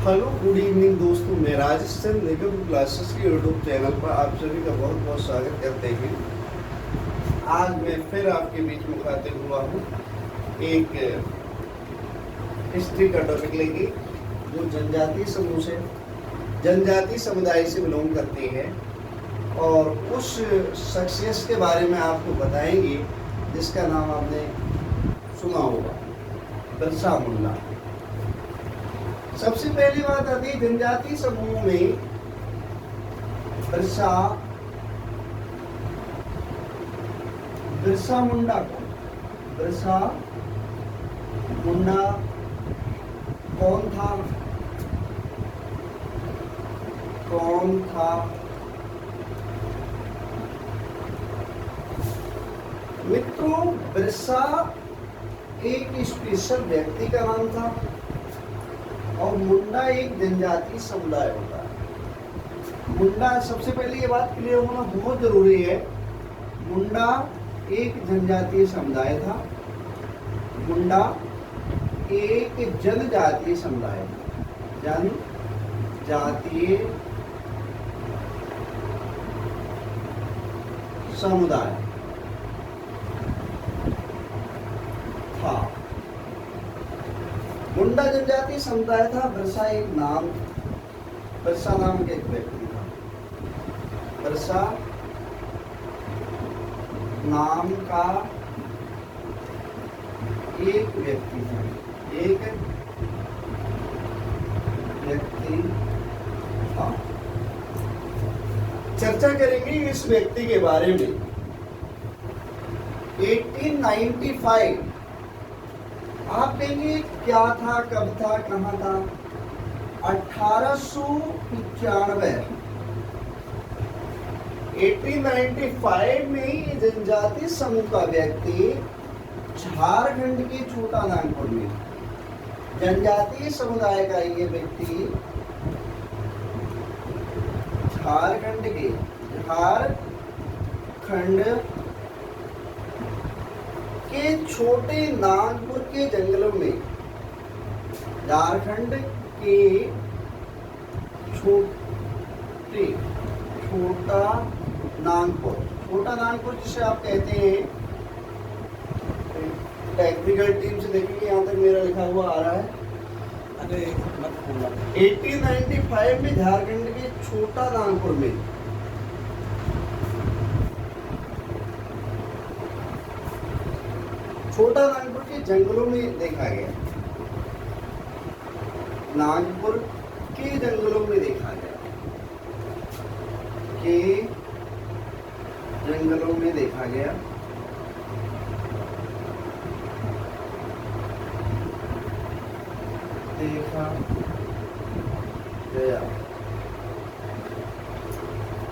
Hello good evening दोस्तों, मैं राजेश चंद निगम classes के यूट्यूब चैनल पर आप सभी का बहुत बहुत स्वागत करते हैं। आज मैं फिर आपके बीच मुखातिब हुआ हूँ एक हिस्ट्री का टॉपिक लेके जो जनजातीय समूह से जनजातीय समुदाय से बिलोंग करती है और उस शख्सियत के बारे में आपको बताएंगे जिसका नाम आपने सुना होगा, बिरसा मुंडा। सबसे पहली बात आती है जनजातीय समूह में बिरसा मुंडा को बिरसा मुंडा कौन था मित्रों, बिरसा एक स्पेशल व्यक्ति का नाम था और मुंडा एक जनजातीय समुदाय होता है। मुंडा, सबसे पहले ये बात क्लियर होना बहुत जरूरी है, मुंडा एक जनजातीय समुदाय था। मुंडा एक जनजातीय समुदाय था, जनजातीय समुदाय था। मुंडा जनजातीय समुदाय था। बिरसा नाम के एक व्यक्ति था। बिरसा नाम का एक व्यक्ति था। चर्चा करेंगे इस व्यक्ति के बारे में। 1895 आप कहेंगे क्या था, कब था, कहाँ था? 1895 में जनजातीय समूह का व्यक्ति झारखंड के छोटा नागपुर में, जनजातीय समुदाय का ये व्यक्ति झारखंड के छोटे नागपुर के जंगलों में, झारखंड के छोटा नागपुर जिसे आप कहते हैं, टेक्निकल टीम से देखेंगे यहाँ तक मेरा लिखा हुआ आ रहा है। 1895 में झारखंड के छोटा नागपुर में छोटा नागपुर के जंगलों में देखा गया। नागपुर के जंगलों में देखा गया।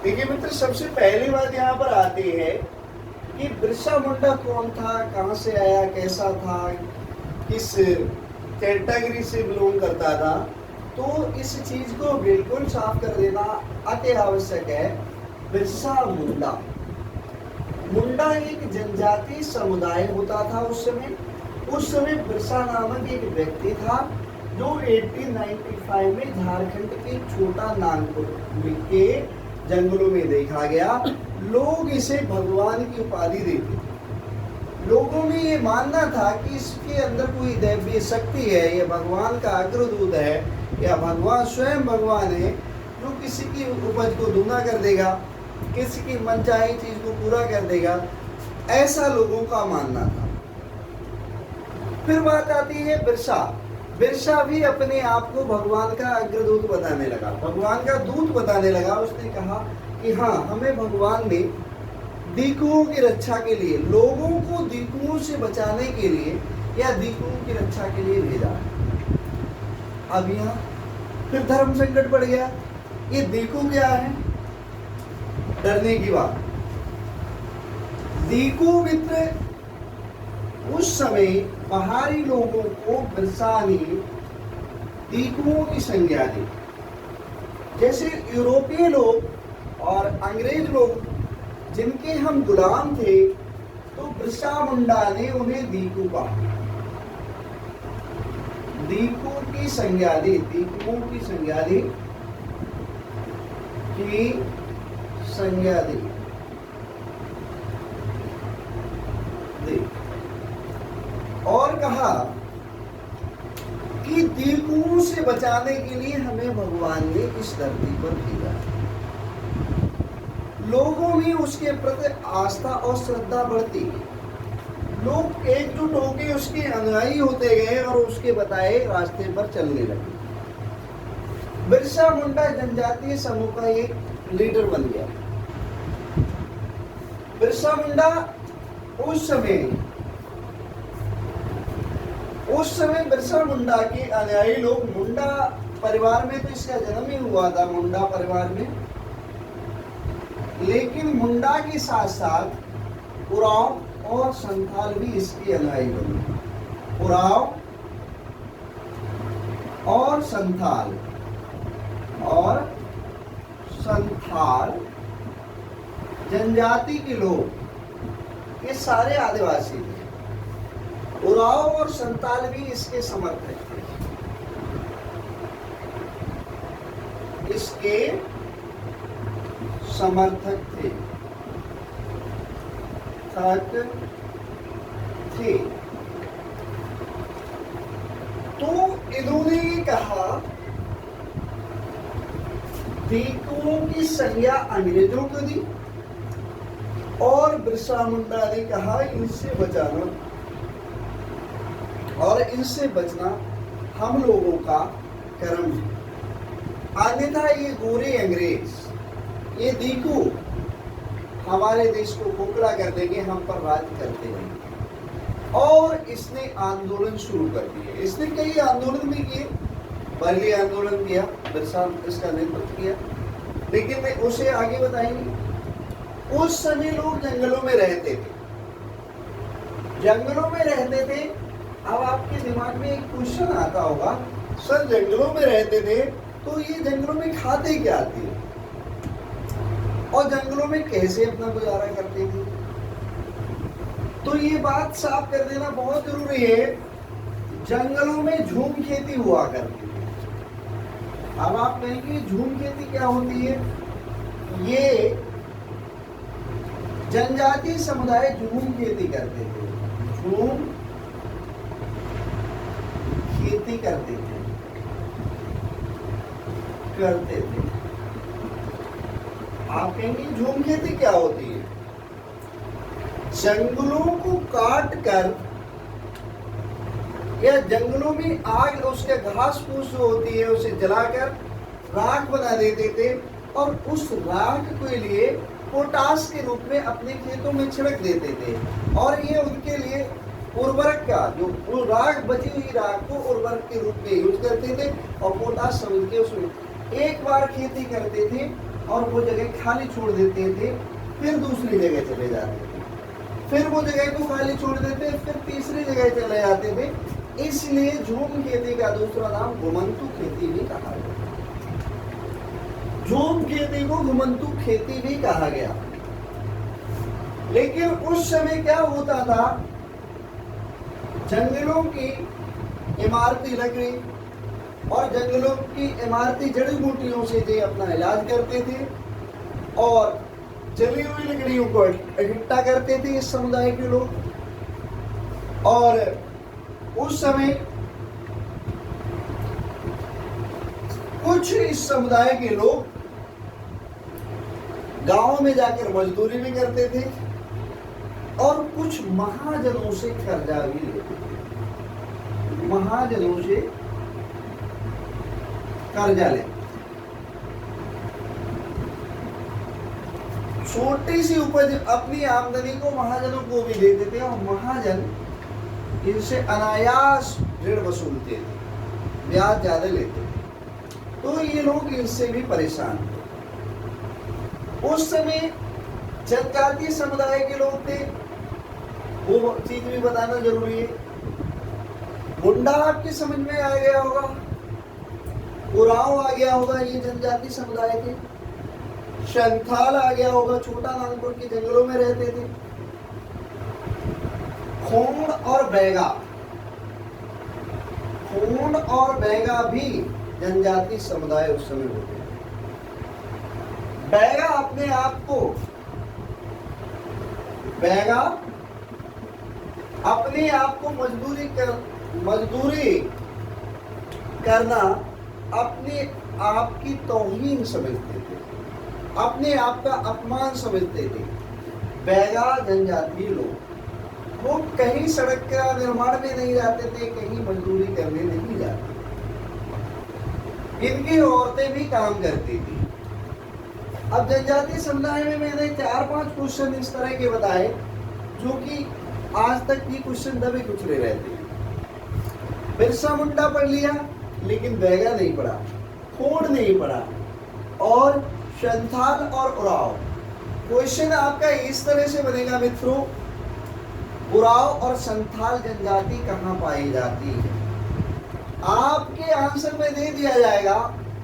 देखिए मित्र, सबसे पहली बात यहाँ पर आती है कि बिरसा मुंडा कौन था, कहाँ से आया, कैसा था, किस कैटेगरी से बिलोंग करता था। तो इस चीज को बिल्कुल साफ कर देना अति आवश्यक है। बिरसा मुंडा एक जनजातीय समुदाय होता था उस समय बिरसा नामक एक व्यक्ति था जो 1895 में झारखंड के छोटा नागपुर के जंगलों में देखा गया। लोग इसे भगवान की उपाधि देते। लोगों में ये मानना था कि इसके अंदर कोई दैवीय शक्ति है, ये भगवान का अग्रदूत है या भगवान स्वयं भगवान है जो किसी की उपज को दूना कर देगा, किसी की मनचाही चीज को पूरा कर देगा, ऐसा लोगों का मानना था। फिर बात आती है बिरसा भी अपने आप को भगवान का अग्रदूत बताने लगा, भगवान का दूत बताने लगा। उसने कहा कि हाँ, हमें भगवान ने दीकुओं की रक्षा के लिए, लोगों को दीकुओं से बचाने के लिए या दीकुओं की रक्षा के लिए भेजा है। अब यहाँ फिर धर्म संकट पड़ गया। ये दीकू क्या है? डरने की बात। दीकू मित्र, उस समय पहाड़ी लोगों को बिरसा ने दीकुओं की संज्ञा दी। जैसे यूरोपीय लोग और अंग्रेज लोग जिनके हम गुलाम थे, तो बिरसा मुंडा ने उन्हें दीकू कहा। दीकू की संज्ञा दी, दीकुओं की संज्ञा दी, की संज्ञा दी। और कहा कि दीकुओं से बचाने के लिए हमें भगवान ने इस धरती पर भेजा। लोगों में उसके प्रति आस्था और श्रद्धा बढ़ती गई। लोग एकजुट होकर उसके अनुयायी होते गए और उसके बताए रास्ते पर चलने लगे। बिरसा मुंडा जनजातीय समूह का एक लीडर बन गया। बिरसा मुंडा उस समय बिरसा मुंडा के अनुयायी लोग, मुंडा परिवार में तो इसका जन्म ही हुआ था, मुंडा परिवार में, लेकिन मुंडा के साथ साथ उरांव और संथाल भी इसके अनुयायी बने। उरांव और संथाल जनजाति के लोग, ये सारे आदिवासी थे। उरांव और संथाल भी इसके समर्थक थे, इसके समर्थक थे। तो इन्होंने कहा, दीकुओं की संज्ञा अंग्रेजों को दी और बिरसा मुंडा ने कहा इनसे बचाना और इनसे बचना हम लोगों का कर्म है। अन्यथा ये गोरे अंग्रेज, ये दीकू हमारे देश को खोखला कर देंगे, हम पर राज करते रहेंगे। और इसने आंदोलन शुरू कर दिए। इसने कई आंदोलन भी किए, बरली आंदोलन किया, बिरसा इसका नेतृत्व किया, लेकिन मैं उसे आगे बताएंगे। उस समय लोग जंगलों में रहते थे, जंगलों में रहते थे। अब आपके दिमाग में एक क्वेश्चन आता होगा, सर जंगलों में रहते थे तो ये जंगलों में खाते क्या थे और जंगलों में कैसे अपना गुजारा करते थे? तो ये बात साफ कर देना बहुत जरूरी है। जंगलों में झूम खेती हुआ करती थी। अब आप कहेंगे झूम खेती क्या होती है? ये जनजातीय समुदाय झूम खेती करते थे, झूम खेती करते थे। आप कहेंगे झूम खेती क्या होती है? जंगलों को काट कर या जंगलों में आग, उसके घास फूस जो होती है उसे जलाकर राख बना देते थे और उस राख के लिए पोटास के रूप में अपने खेतों में छिड़क देते थे। और ये उनके लिए उर्वरक का, जो राख बची हुई राख को उर्वरक के रूप में यूज करते थे और पोटास समझ के उसमें एक बार खेती करते थे और वो जगह खाली छोड़ देते थे, फिर दूसरी जगह चले जाते थे, फिर वो जगह को खाली छोड़ देते, फिर तीसरी जगह चले जाते थे। इसलिए झूम खेती का दूसरा नाम घुमंतू खेती भी कहा गया। झूम खेती को घुमंतू खेती भी कहा गया। लेकिन उस समय क्या होता था, जंगलों की इमारती लकड़ी और जंगलों की इमारती जड़ी बूटियों से ये अपना इलाज करते थे और जली हुई लकड़ियों को इकट्ठा करते थे इस समुदाय के लोग। और उस समय कुछ इस समुदाय के लोग गांव में जाकर मजदूरी भी करते थे और कुछ महाजनों से कर्जा भी लेते थे। महाजनों से कर्जा लेते, छोटी सी उपज अपनी आमदनी को महाजनों को भी देते थे और महाजन इनसे अनायास ऋण वसूलते थे, ब्याज ज्यादा लेते थे। तो ये लोग इनसे भी परेशान थे। उस समय जनजातीय समुदाय के लोग थे, वो चीज भी बताना जरूरी है। मुंडा आपकी समझ में आ गया होगा, उरांव आ गया होगा, ये जनजातीय समुदाय थे। संथाल आ गया होगा, छोटा नागपुर के जंगलों में रहते थे। खोंड और बैगा, खोंड और बैगा भी जनजाति समुदाय उस समय होते हैं। बैगा अपने आप को मजदूरी करना अपने आप की तौहीन समझते थे, अपने आप का अपमान समझते थे। बैगा जनजातीय लोग वो कहीं सड़क का निर्माण में नहीं जाते थे, कहीं मजदूरी करने नहीं जाते। इनकी औरतें भी काम करती थी। अब जनजातीय समुदाय में मैंने 4-5 क्वेश्चन इस तरह के बताए जो कि आज तक ये क्वेश्चन दबे कुचले रहते हैं। बिरसा मुंडा पढ़ लिया लेकिन बैगा नहीं पढ़ा, खोंड नहीं पढ़ा, और संथाल और उराव। क्वेश्चन आपका इस तरह से बनेगा मित्रों, उराव और संथाल जनजाति कहाँ पाई जाती है? आपके आंसर में दे दिया जाएगा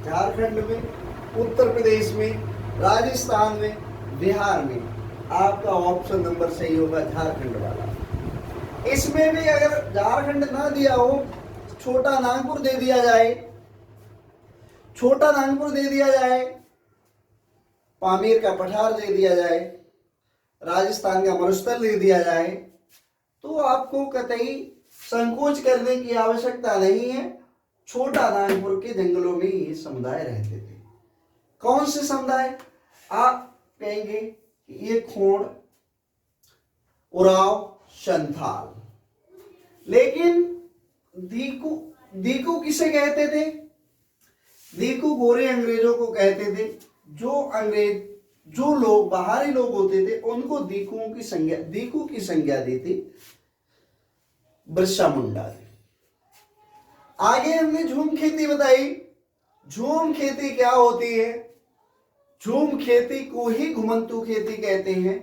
झारखंड में, उत्तर प्रदेश में, राजस्थान में, बिहार में। आपका ऑप्शन नंबर सही होगा झारखंड वाला। इसमें भी अगर झारखंड ना दिया हो, छोटा नागपुर दे दिया जाए, पामीर का पठार दे दिया जाए, राजस्थान का मरुस्थल दे दिया जाए, तो आपको कतई संकोच करने की आवश्यकता नहीं है। छोटा नागपुर के जंगलों में ये समुदाय रहते थे। कौन से समुदाय? आप कहेंगे ये खोंड, उराव, संथाल। लेकिन दीकू किसे कहते थे? दीकू गोरे अंग्रेजों को कहते थे। जो लोग बाहरी लोग होते थे उनको दीकू की संज्ञा दी थी बिरसा मुंडा ने। आगे हमने झूम खेती बताई। झूम खेती क्या होती है? झूम खेती को ही घुमंतू खेती कहते हैं।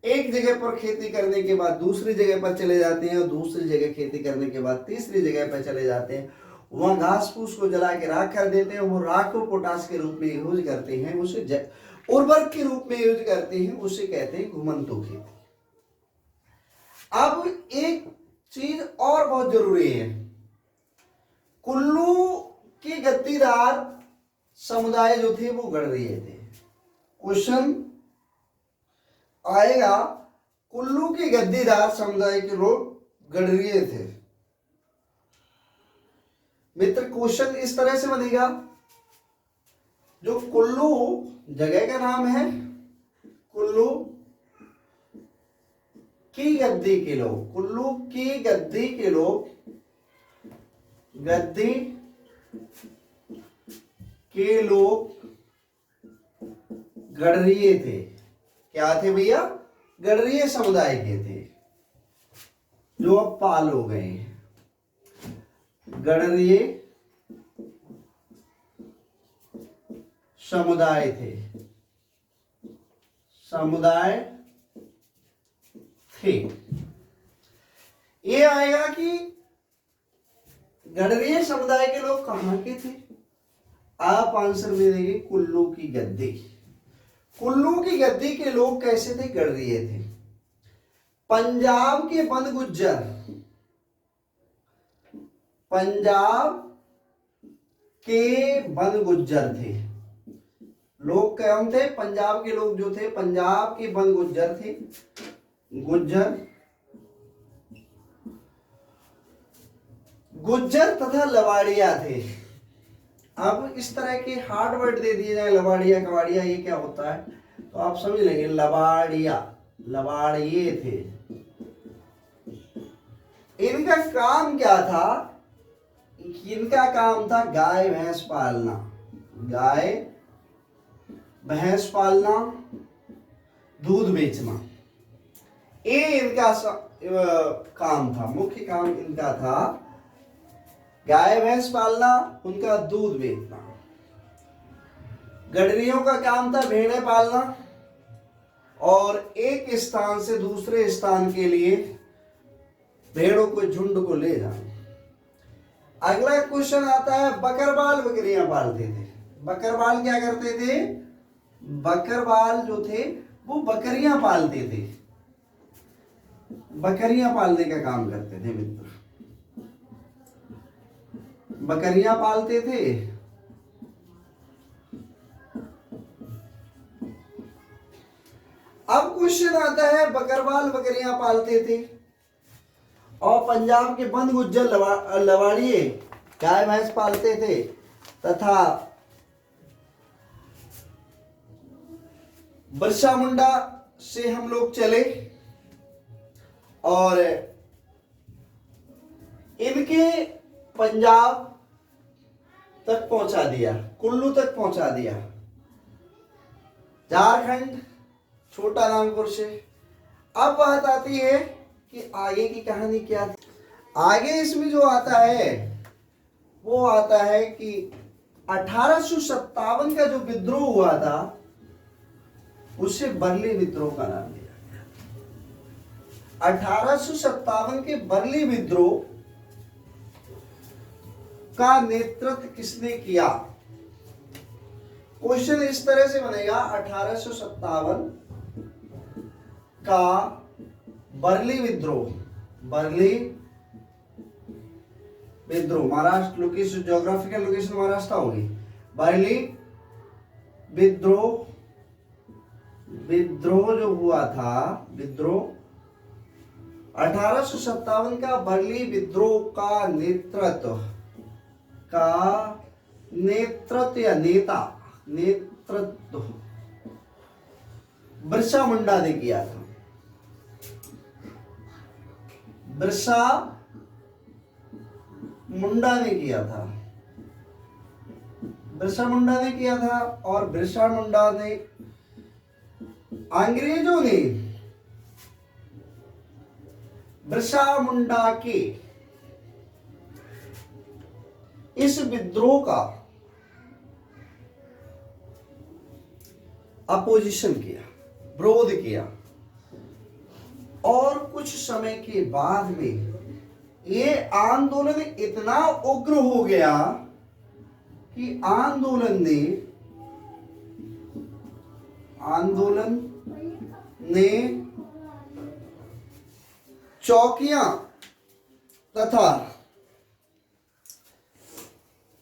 एक जगह पर खेती करने के बाद दूसरी जगह पर चले जाते हैं, और दूसरी जगह खेती करने के बाद तीसरी जगह पर चले जाते हैं। वहां घास फूस को जला के राख कर देते हैं। वो राख को पोटास के रूप में यूज करते हैं, उसे उर्वरक के रूप में यूज करते हैं, उसे कहते हैं घुमंतू खेती। अब एक चीज और बहुत जरूरी है, कुल्लू के गद्दीदार समुदाय जो थे वो गढ़रिये थे। क्वेश्चन आएगा, कुल्लू के गद्दीदार समुदाय के लोग गढ़रिये थे। मित्र, क्वेश्चन इस तरह से बनेगा, जो कुल्लू जगह का नाम है, कुल्लू की गद्दी के लोग, कुल्लू की गद्दी के लोग, गद्दी के लोग गढ़रिये थे। क्या थे भैया? गढ़रिये समुदाय के थे, जो अब पाल हो गए हैं। गढ़रिये समुदाय थे, ये आएगा कि गढ़रिये समुदाय के लोग कहां के थे? आप आंसर में देंगे कुल्लू की गद्दी। कुल्लू की गद्दी के लोग कैसे थे? गढ़रिये थे। पंजाब के बंद गुज्जर थे। लोग कौन थे? पंजाब के लोग जो थे, पंजाब के बंद गुज्जर थे। गुज्जर तथा लवाड़िया थे। अब इस तरह के हार्ड वर्ड दे दिए जाए, लवाड़िया कवाड़िया, ये क्या होता है तो आप समझ लेंगे। लवाड़िये थे। इनका काम क्या था? इनका काम था गाय भैंस पालना, दूध बेचना। ये इनका काम था, मुख्य काम इनका था गाय भैंस पालना, उनका दूध बेचना। गढ़रियों का काम था भेड़ें पालना और एक स्थान से दूसरे स्थान के लिए भेड़ों को झुंड को ले जाना। अगला क्वेश्चन आता है, बकरवाल बकरियां पालते थे। बकरवाल क्या करते थे? बकरवाल जो थे वो बकरियां पालते थे, बकरियां पालने का काम करते थे मित्र। बकरियां पालते थे। अब क्वेश्चन आता है, बकरवाल बकरियां पालते थे और पंजाब के बंद गुज्जर लवाड़िए गाय भैंस पालते थे, तथा बिरसा मुंडा से हम लोग चले और इनके पंजाब तक पहुंचा दिया, कुल्लू तक पहुंचा दिया, झारखंड छोटा नागपुर से। अब बात आती है कि आगे की कहानी क्या थी। आगे इसमें जो आता है वो आता है कि 1857 का जो विद्रोह हुआ था उसे बरली विद्रोह का नाम दिया गया। 1857 के बरली विद्रोह का नेतृत्व किसने किया? क्वेश्चन इस तरह से बनेगा, 1857 का बरली विद्रोह, बरली विद्रोह Maharashtra location, geographical location Maharashtra होगी। बरली विद्रोह, विद्रोह जो हुआ था, विद्रोह 1857 का बरली विद्रोह का नेतृत्व या नेतृत्व बिरसा मुंडा ने किया था। बिरसा मुंडा ने किया था, बिरसा मुंडा ने किया था। और बिरसा मुंडा ने, अंग्रेजों ने बिरसा मुंडा के इस विद्रोह का अपोजिशन किया, विरोध किया, और कुछ समय के बाद में ये आंदोलन इतना उग्र हो गया कि आंदोलन ने चौकियां तथा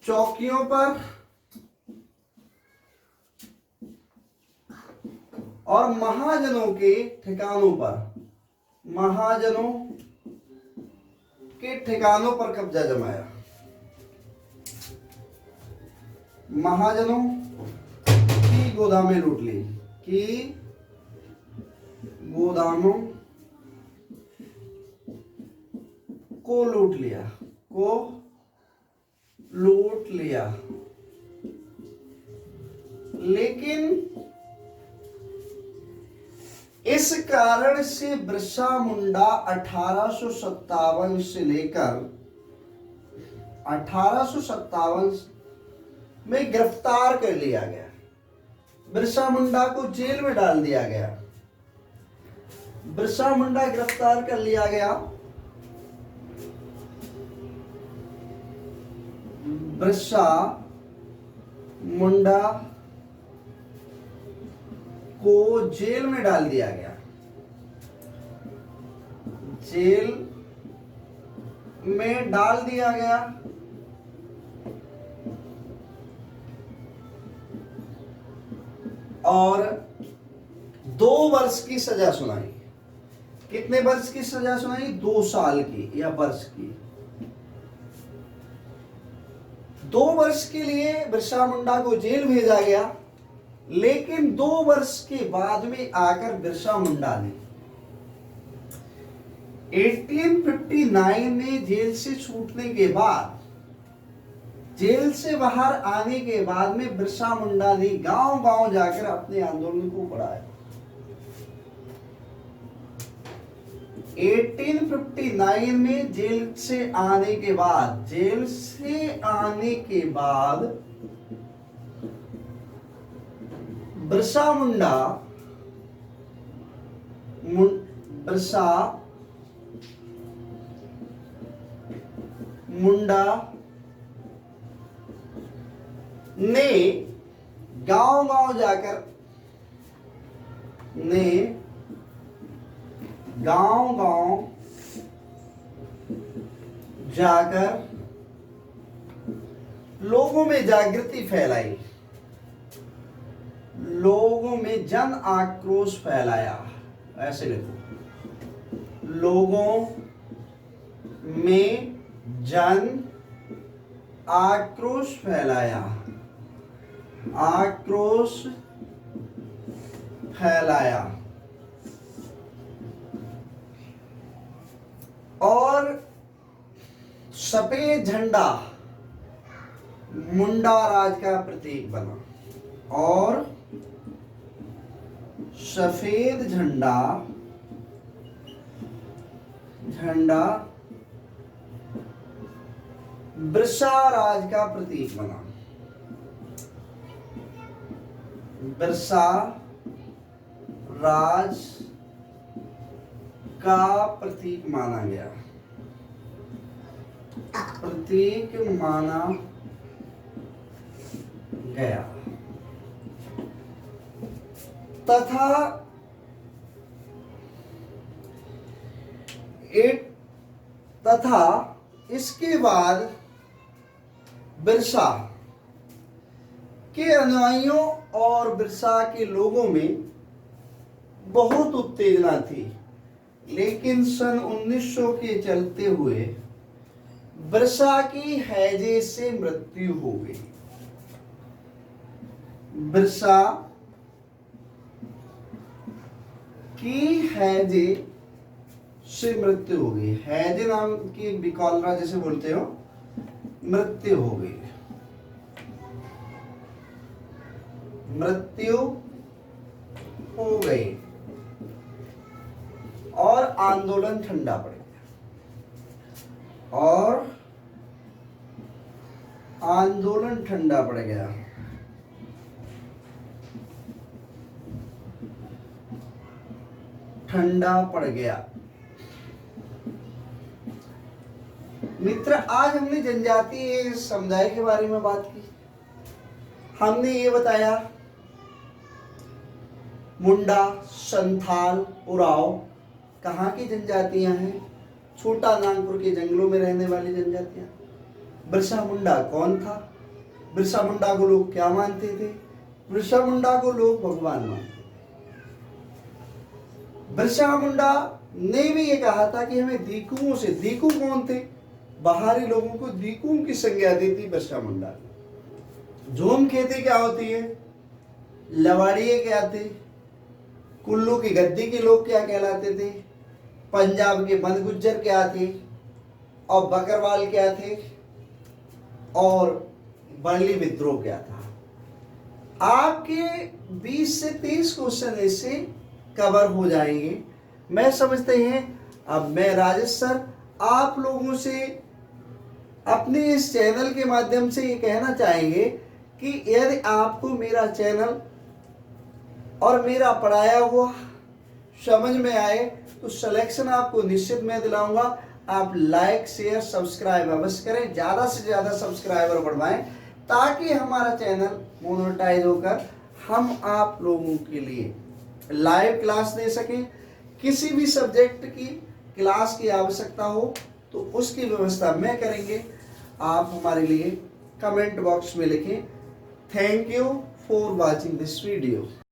चौकियों पर और महाजनों के ठिकानों पर, महाजनों के ठिकानों पर कब्जा जमाया। महाजनों की गोदामें लूट ली, की गोदामों को लूट लिया, लेकिन इस कारण से बिरसा मुंडा 1857 से लेकर 1857 में गिरफ्तार कर लिया गया। बिरसा मुंडा को जेल में डाल दिया गया। बिरसा मुंडा गिरफ्तार कर लिया गया। बिरसा मुंडा को जेल में डाल दिया गया। जेल में डाल दिया गया और 2 वर्ष की सजा सुनाई। कितने वर्ष की सजा सुनाई? 2 साल की या वर्ष की। 2 वर्ष के लिए बिरसा मुंडा को जेल भेजा गया, लेकिन 2 वर्ष के बाद में आकर बिरसा मुंडा ने 1859 में जेल से छूटने के बाद, जेल से बाहर आने के बाद में बिरसा मुंडा ने गांव-गांव जाकर अपने आंदोलन को बढ़ाया। 1859 में जेल से आने के बाद बिरसा मुंडा ने गांव-गांव जाकर लोगों में जागृति फैलाई, लोगों में जन आक्रोश फैलाया, ऐसे लिखो, लोगों में जन आक्रोश फैलाया, आक्रोश फैलाया और सफेद झंडा मुंडा राज का प्रतीक बना, और सफेद झंडा बिरसा राज का प्रतीक बना, बिरसा राज का प्रतीक माना गया, प्रतीक माना गया तथा इसके बाद बिरसा के अनुयायियों और बिरसा के लोगों में बहुत उत्तेजना थी, लेकिन सन 1900 के चलते हुए बिरसा की हैजे से मृत्यु हो गई। बिरसा की हैजे से मृत्यु हो गई, हैजे नाम की बिकॉलरा जैसे बोलते हो, मृत्यु हो गई, मृत्यु हो गई और आंदोलन ठंडा पड़ गया, और आंदोलन ठंडा पड़ गया। ठंडा पड़ गया। मित्र, आज हमने जनजातीय समुदाय के बारे में बात की। हमने ये बताया मुंडा, संथाल, उराव कहाँ की जनजातियां हैं? छोटा नागपुर के जंगलों में रहने वाली जनजातियां। बिरसा मुंडा कौन था? बिरसा मुंडा को लोग क्या मानते थे? बिरसा मुंडा को लोग भगवान मानते थे। बिरसा मुंडा ने भी ये कहा था कि हमें दीकुओं से, दीकू कौन थे? बाहरी लोगों को दीकुओं की संज्ञा दी थी बिरसा मुंडा। झूम खेती क्या होती है? लवाड़िये क्या थे? कुल्लू की गद्दी के लोग क्या कहलाते थे? पंजाब के बंद गुज्जर क्या थे? और बकरवाल क्या थे? और बरली विद्रोह क्या था? आपके 20 से 30 क्वेश्चन इससे कवर हो जाएंगे। मैं समझते हैं अब मैं राजेश सर आप लोगों से अपने इस चैनल के माध्यम से ये कहना चाहेंगे कि यदि आपको मेरा चैनल और मेरा पढ़ाया हुआ समझ में आए तो सिलेक्शन आपको निश्चित मैं दिलाऊंगा। आप लाइक, शेयर, सब्सक्राइब अवश्य करें, ज़्यादा से ज़्यादा सब्सक्राइबर बढ़वाएं ताकि हमारा चैनल मोनेटाइज होकर हम आप लोगों के लिए लाइव क्लास दे सकें। किसी भी सब्जेक्ट की क्लास की आवश्यकता हो तो उसकी व्यवस्था मैं करेंगे। आप हमारे लिए कमेंट बॉक्स में लिखें। Thank you for watching this video.